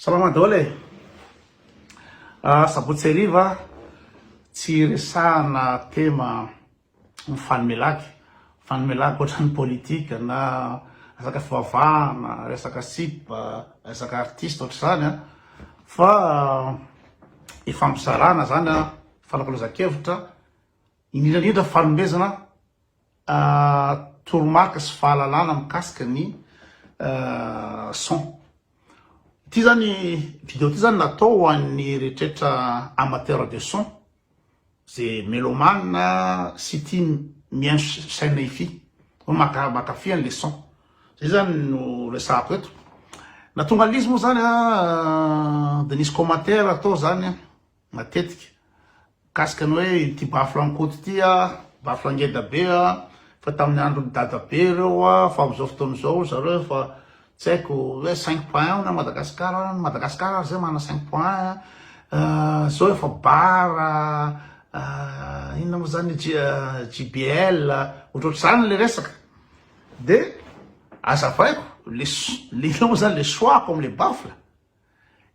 Salama daholo e. Sabotsy hariva tsy resahana tema mifanimelaky ohatran'ny politika na resaka fivavahana, resaka sipa, resaka artiste ohatr'izany a, fa ifampizarana zany a, fanakalozan-kevitra, indrindrandrindra fanomezana toromarika sy fahalalana mikasika ny son. Ty zany vidéo ty zany natao ho an'ny rehetrarehetra amateur de son, ze mélomane sy tia mihaino chaîne hi-fi, makafy an'le son. Zay zany no resahako eto. Na tonga an'izy moa zany de nisy commentaire atao zany matetiky kasika ny hoe ty bafla ankoty ty bafla ngeda be fa tamin'ny andro ny dada be reo fa amizao fotoana zao zareo fa tsy haiko hoe 5.1 na Madagasikara zay mana 5.1 zao efa bara inona moa zany JBL ohatrohatr'izany le resaka. De azavaiko le moa zany le choix-ko am'le bafla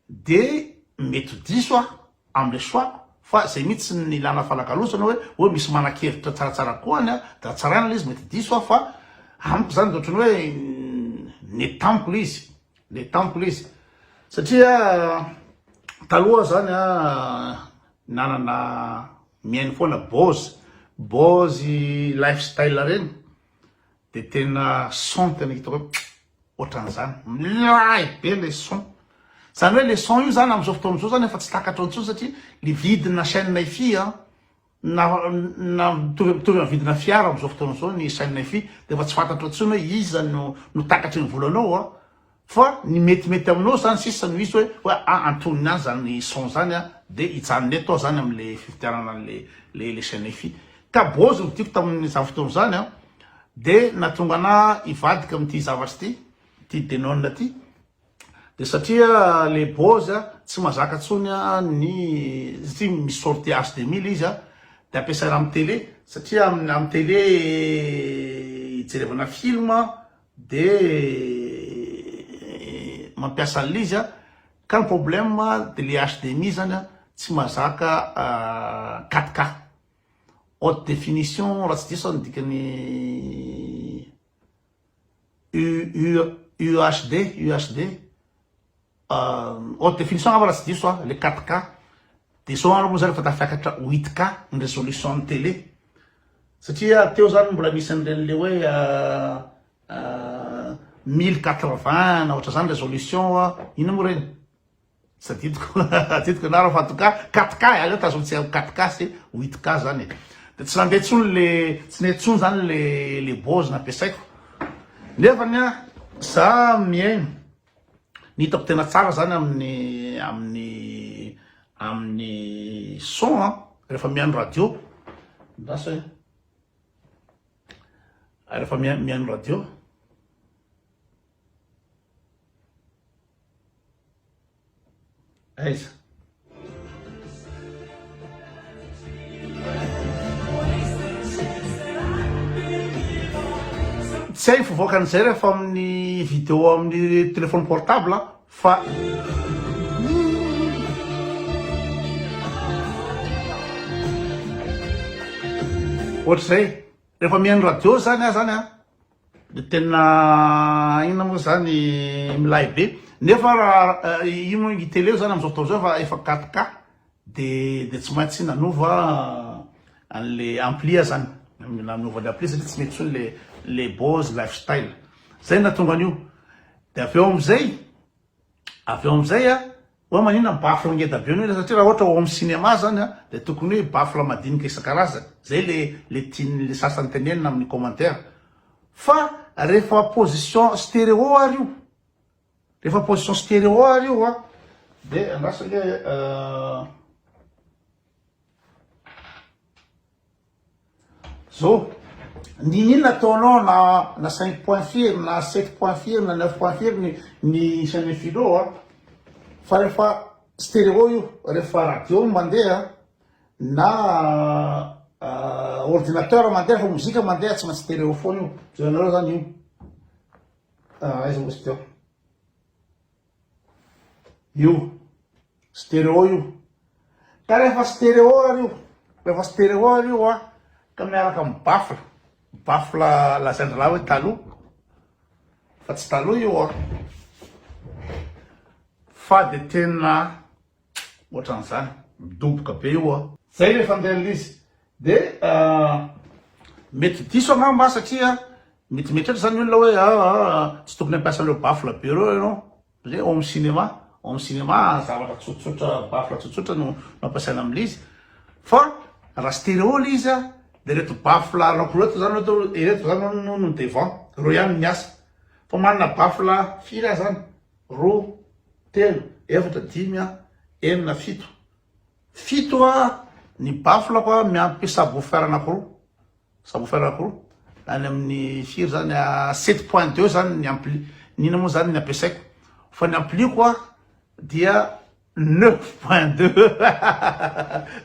de mety diso am'le choix-ko, fa zay mihitsy ny ilana falakalosana hoe misy manan-kevitra tsaratsara koany da tsaraina izy mety diso fa amiko zany de ohatrany hoe netamiko le izy satria taloha zany nanana mihaino foana Bose lifestyle reny, de tena son tena hitako hoe ohatran'izany milay be le son. Zany hoe le son io zany am'izao fotoana zao zany efa tsy takatra antsony satria le vidina chaîne hi-fi na mitovy amin'ny vidina fiara am'izao fotoana zao ny chaîne hi-fi, de efa tsy fantatra antsony hoe izy zany no takatry ny volanao fa ny metimety aminao zany sisa no izy hoe antoniny any zany son zany de hijanony eto zany am'le fivitianana le chaîne hi-fi. Ka Bose no tiako tamin'ny zany fotoana zany de natonga ana ivadika am'ty zavatry ty Denon ty, de satria le Bose tsy mazaka antsony ny satria misy sorti HD1000 izy de ampiasaina amin'ny télé, satria amin'ny télé hijerevana film de mampiasa an'izy ka ny problème de le HD1000 zany tsy mazaka 4K haute définition raha tsy diso ny dikany UHD haute définition raha tsy diso le 4K, de zao moa zany efa tafiakatra 8K ny résolution ny télé, satria teo zany mbola misy an'ireny le hoe 1080 na ohatra zany résolution ino moa reny sadidiko anareo fa en tout cas 4K aleo tazomitsy 4K sy 8K zany de tsy nandeha tsony zany le Bose nampiasaiko nefany za mihaino ny hitako tena tsara zany amin'ny son rehefa mihaino radio, rehefa mihaino radio aiza tsy hay fivoaka an'izay rehefa amin'ny vidéo amin'ny téléphone portable fa ohatr'izay rehefa mihaino radio zany de tena inona moa zany milay be, nefa raha ino ny télé zany am'izao fotoana zao efa 4K de tsy maintsy nanova an'le ampli zany, nanova le ampli satria tsy mety tsony le Bose lifestyle zay natonga an'io. De aveo amizay hoe manina bafla ngeda be io satria raha ohatra ao amin'ny cinéma zany de tokony hoe bafla madinika isan-karazany, zay le tiany le sasany tenenina amin'ny commentaire, fa rehefa position stéréo ary io, de andrasake zao ninona ataonao na 5.5 na 7.5 na 9.5 ny chaîne hi-fi fa rehefa stéréo io, rehefa radio mandeha na ordinateur mandeha fa mozika mandeha tsy maintsy stéréo foana io, zay anareo zany io aiza ozy teo io stéréo io ka rehefa stéréo io ka miaraka amin'ny bafla lazaindralahy hoe taloha fa tsy taloha io fa de tena ohatran'izany midoboka be io zay le fandehan'le izy de mety diso angamba satria mety mieritreritra zany olona hoe tsy tokony ampiasa an'ireo bafla be reo ianao zay ao amin'ny cinéma zavatra tsotsotra bafla tsotsotra no ampiasaina amin'le izy fa raha stéréo le izy de reto bafla anankiroa ereto zany no devant reo ihany miasa fa manana bafla firy zany 2 3 4 5 6 7 ny baflako miampy subwoofer anankiroa any amin'ny firy zany 7.2 zany ny ampli nina moa zany ny ampiasaiko fa ny ampliako dia 9.2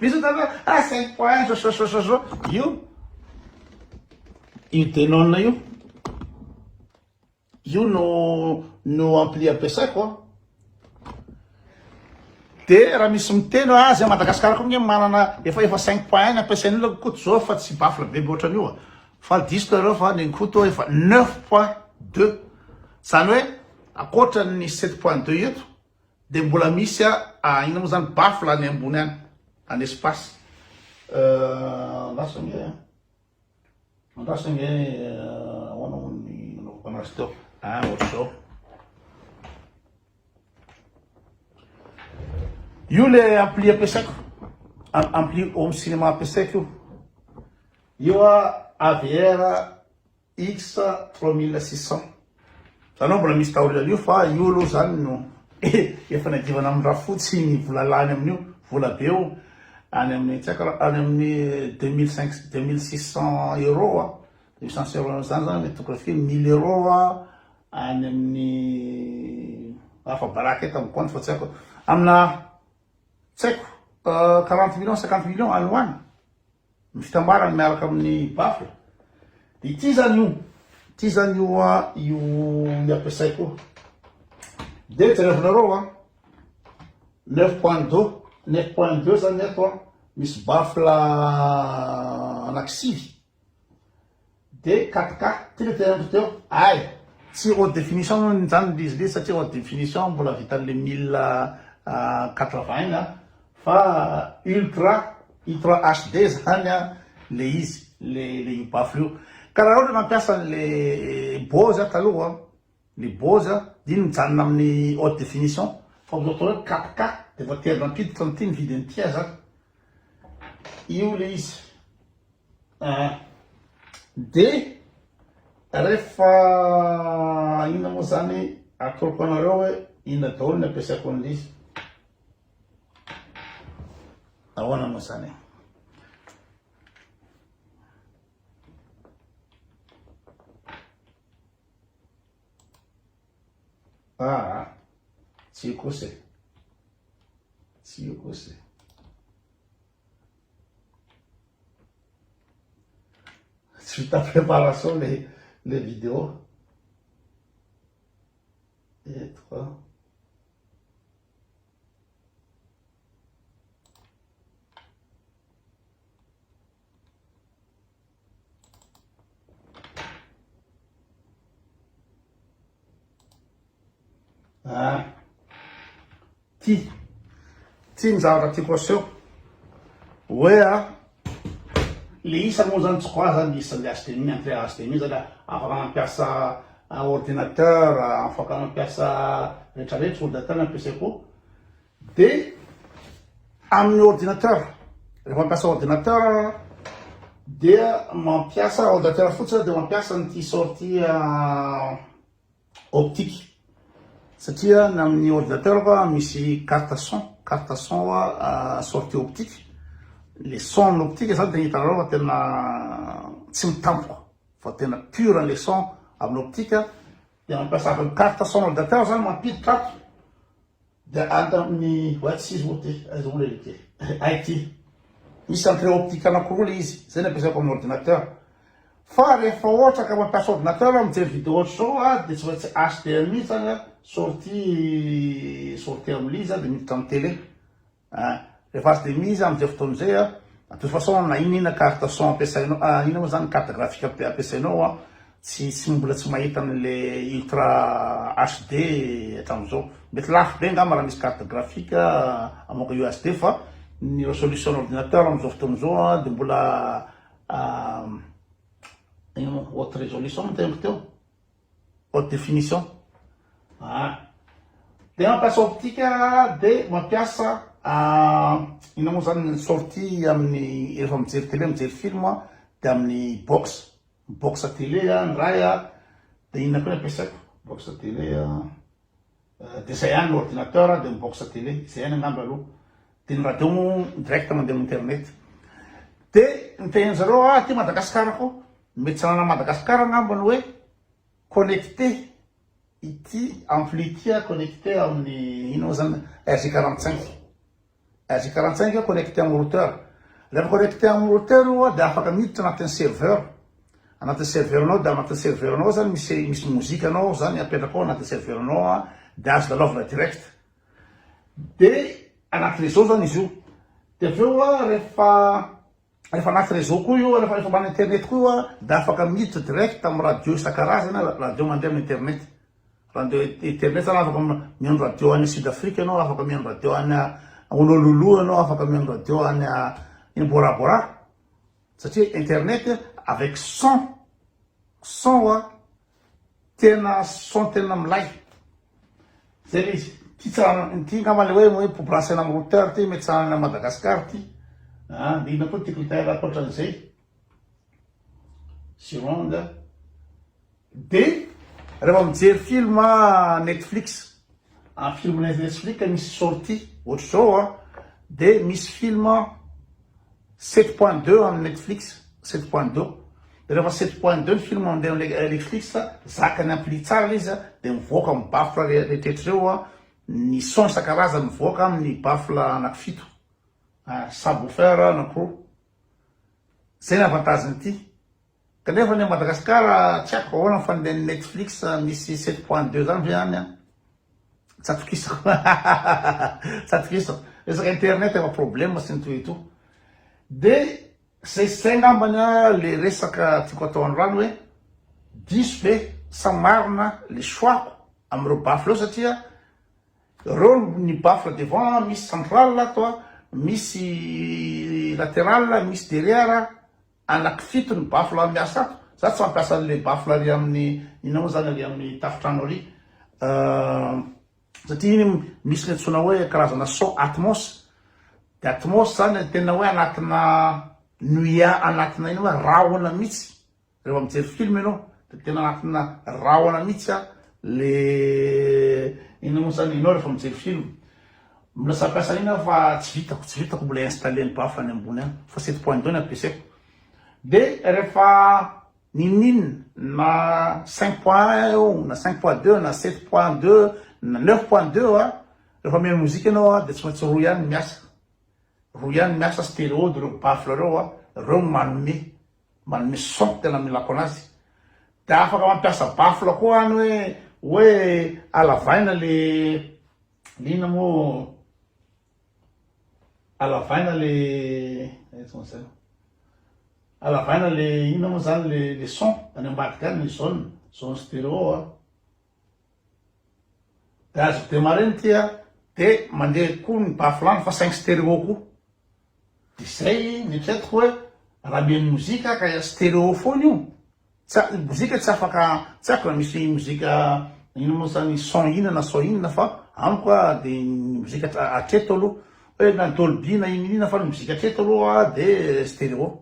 misy tana 5.1 io Denon io no ampli ampiasaiko de raha misy miteny azy a Madagasikara koa manana efa 5.1 ampiasain'olona koto zao fa tsy bafla be ohatrany io fa diso reo fa ny koto efa 9.2 zany hoe akoatra ny 7.2 eto de mbola misy ina moa zany bafla ny ambony any espace andrasany ahoana ny naovako anazy teo ohatry zao io le ampli ampiasaiko ampli home cinéma ampiasaiko io AVR X 3600 zany mbola misy taolana io fa io aloha zany no efa nagivana amin'ny raha fotsy ny vola lany amin'io vola be io any amin'ny any amin'ny 2600 euro 2600 euro zany metographie 1000 euro any amin'ny afa baraky eto amin'ny compte fa tsy haiko amina tsy haiko 40 millions 50 millions any hoany ny fitambarany miaraka amin'ny bafla de ity zany io ampiasaiko de jerevinareo 9.2 zany eto misy bafla anankisivy de 4K tele teo tsy haute définition zany izy satria haute définition mbola vitan'le 1080 fa ultra HD zany le izy le bafla io karaha ohatra mampiasa le Bose taloha le Bose diny mijanona amin'ny haute définition fa amin'izao 4K de fa telo ampiditra ny ty ny vidiny ty zany io le izy de rehefa ina moa zany atoroko anareo hoe ina daholo ny ampiasaiko an'le izy ahoana moa zany tsy io kosa tsy vita préparation le vidéo eto ty ny zavatra tiako aseho hoe le isa moa zany tsy koa zany isan'le HDMI entrée HDMI zany afaka mampiasa ordinateur afaka mampiasa rehetrarehetra ordinateur ampiasaiko de amin'ny ordinateur rehefa mampiasa ordinateur dia mampiasa ordinateur fotsiny de mampiasa ny sortie optique satria na amin'ny ordinateur fa misy carte son sortie optique le son optique zany de hitanareo fa tena tsy mitampoka fa tena pur le son amin'ny optique de mampiasa carte son ordinateur zany mampiditra ato de anta amin'ny tsy izy oty IT misy entrée optique anankiroa le izy zay ny ampiasaiko amin'ny ordinateur fa rehefa ohatra ka mampiasa ordinateur mijery vidéo ohatra zao de tsy maintsy HDMI zany sortie am'ly izy de miditra amy télé rehefa HDMI izy amizay fotoana zay de toute façon na inina carte son ampiasainao ina moa zany carte graphique ampiasainao tsy mbola tsy mahita an'le ultra HD hatramizao mety lafo be ngamba raha misy carte graphique amoka UHD fa ny résolution ordinateur amizao fotoana zao de mbola haute résolution mitemo teo haute définition de mampiasa optique de mampiasa ina moa zany sortie amin'ny rehefa mijery télé mijery film de amin'ny box télé ny raha de inona koa ampiasaiko box télé de zay ihany l'ordinateur de box télé zay ihany angamba aloha de ny radio direct mandeha amin'ny internet de niteny zareo ty Madagasikara koa mety tsy anana Madagasikara angamba ny hoe connecté ity ampli ity connecté amin'ny ino zany RJ45 RJ45 connecté amin'ny routeur rehefa connecté amin'ny routeur de afaka miditra anatin'ny serveur nao de anatin'ny serveur nao zany misy mozika anao zany apetraka ao anatin'ny serveur nao de azo dalaovana direct de anaty réseau zany izy io de aveo rehefa anaty réseau koa io rehefa mana internet koa io de afaka miditra direct amy radio isan-karazany radio mandeha amin'ny internet radio internet zany afaka mihaino radio any Sud Afrique anao afaka mihaino radio any Honolulu anao afaka mihaino radio any Bora Bora satria internet avec son tena milay zay le izy ty ngamba le hoe pour brancher amy routeur ty mety sanana Madagascar ty de ina koa ty critère akoatran'izay seconde de rehefa mijery film Netflix film Netflix misy sortie ohatra zao de misy film 7.2 amy Netflix 7.2 de rehefa 7.2 ny film mandeha amy Netflix zakany ampli tsara izy de mivoaka amy baffle rehetrrehetra reo ny son isan-karazany mivoaka amin'ny baffle anankifito subwoofer anankiroa zay ny avantageny ity kanefa ny Madagasikara tsy haiko ahoana fandeha ny Netflix misy 7.2 zany ve any tsy atokisako resaka internet efa problème sy ny toeto de zay ngambany le resaka tiako atao androany hoe diso ve sa marina le choixko am'ireo baffle eo satria reo ny baffle devant misy central ato misy latéral misy derrière anankifito ny baffle miasa ato za tsy mampiasa le baffle ary amin'ny ina moa zany ary amin'ny tafitrano ary satria iny misy le antsona hoe karazana son atmos de atmos zany tena hoe anatina anatina ina hoe rahona mihitsy rehefa mijery film ianao de tena anatina rahona mihitsy le ina moa zany ianao rehefa mijery film mbola sy ampiasa ina fa tsy vitako mbola installé ny baffle any ambony any fa 7.2 ny ampiasaiko de rehefa ninina na 5.1 na 5.2 na 7.2 na 9.2 rehefa mihaino mozika ianao de tsy maintsy roa ihany miasa stéréo de reo baffle reo manome son tena milako anazy de afaka mampiasa baffle koa any hoe alavaina le ina mo alavaina le ina moa zany le son any ambadika any son stéréo de azo démarrer tia de mandeha koa ny baffle any fa 5 stéréo koa de zay nitretiko hoe raha mihaino mozika ka stéréo foana io mozika tsy afaka tsy ako raha misy mozika ina moa zany son inona fa amiko de mozika atreto aloha hoe na Dolby na inina fa ny mozika atreto aloha de stéréo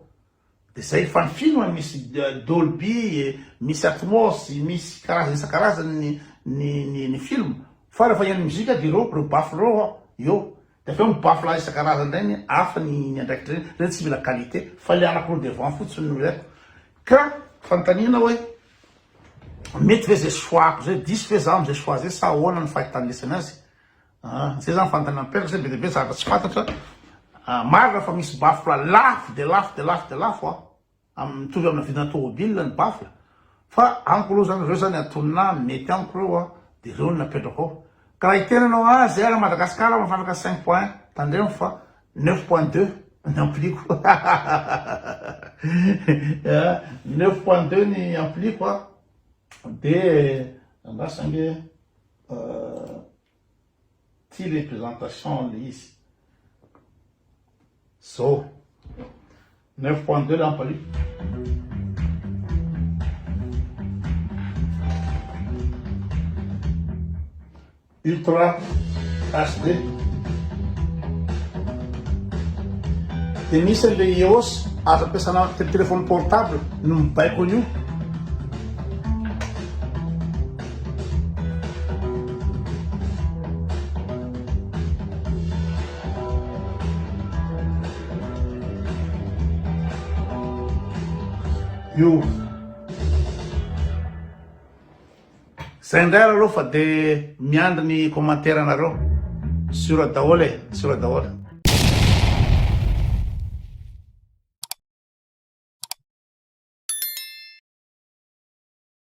de zay fa ny film misy Dolby misy Atmos misy karazany isan-karazany ny film fa rehefa hihaino mozika de reo baffle reo eo de aveo mibaffle isan-karazany reny hafa ny andraikitra reny tsy mila qualité fa le anakiroa devant fotsiny no ilaiko ka fantanina hoe mety ve zay choixko zay diso ve za amizay choix zay sa ahoana ny fahitanlesany azy zay zany fantany amperaka zay be de be zavatra tsy fantatra marina fa misy baffle lafo de lafo mitovy amina vidina tômôbila ny bafla fa amiko aloha zany reo zany atonina mety amiko reo a de reo napetraka ao ka raha itenanao azy ara Madagasikara mafanaka 5 point tandremo fa 9.2 ny ampliko 9.2 ny ampliko a de andasange ty représentation le izy so 9.2 l'ampliko Ultra HD de misy an'le EOS azo ampiasana téléphone portable no mibaiko an'io io zay ndray aloha fa de miandry ny commentaire anareo sur daholo